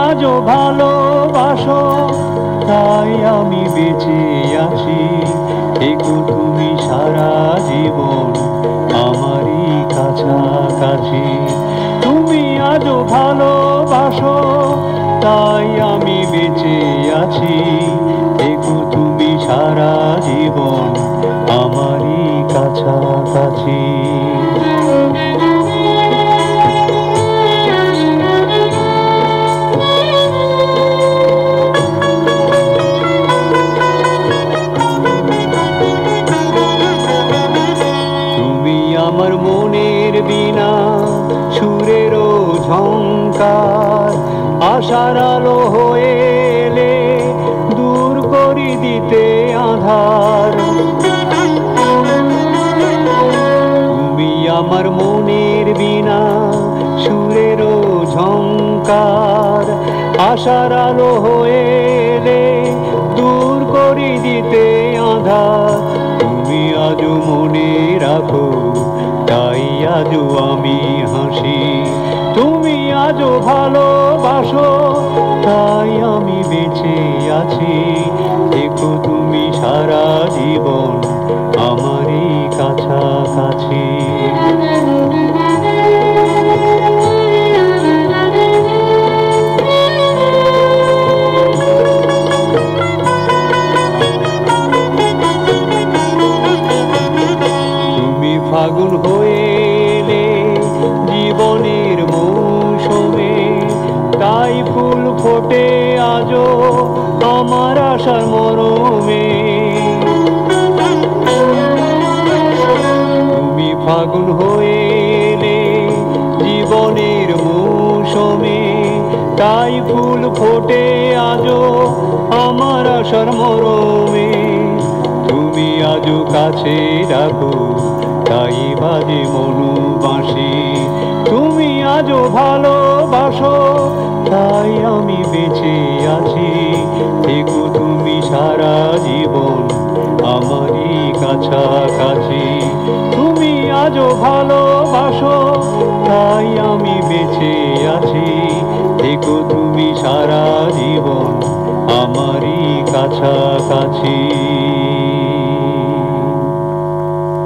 আজও ভালোবাসো, তাই আমি বেঁচে আছি। থেকো তুমি সারা জীবন আমারই কাছাকাছি। তুমি আজও ভালোবাসো, তাই আমি বেঁচে আছি। থেকো তুমি সারা জীবন আমারই কাছাকাছি। আমার মনের বীণা, সুরেরও ঝংকার, আশার আলো হয়ে এলে দূর করি দিতে আঁধার। তুমি আমার মনের বীণা, সুরেরও ঝংকার, আশার আলো হয়ে এলে দূর করি দিতে আঁধার। তুমি আজও মনে রাখো, তাই আজও আমি হাসি। তুমি আজও ভালোবাসো, তাই আমি বেঁচে আছি। দেখো তুমি সারা জীবন আমারই কাছাকাছি। ফাগুন হয়ে এলে জীবনের মৌসুমে, তাই ফুল ফোটে আজও আমার আশার মরমে। তুমি ফাগুন হয়ে এলে জীবনের মৌসুমে, তাই ফুল ফোটে আজও আমার আশার মরমে। তুমি আজও কাছে রাখো, তাই বাজে মনু বাঁশি। তুমি আজও ভালোবাসো, তাই আমি বেঁচে আছি। থেকো তুমি সারা জীবন আমারই কাছাকাছি। তুমি আজও ভালোবাসো, তাই আমি বেঁচে আছি। থেকো তুমি সারা জীবন আমারই কাছাকাছি।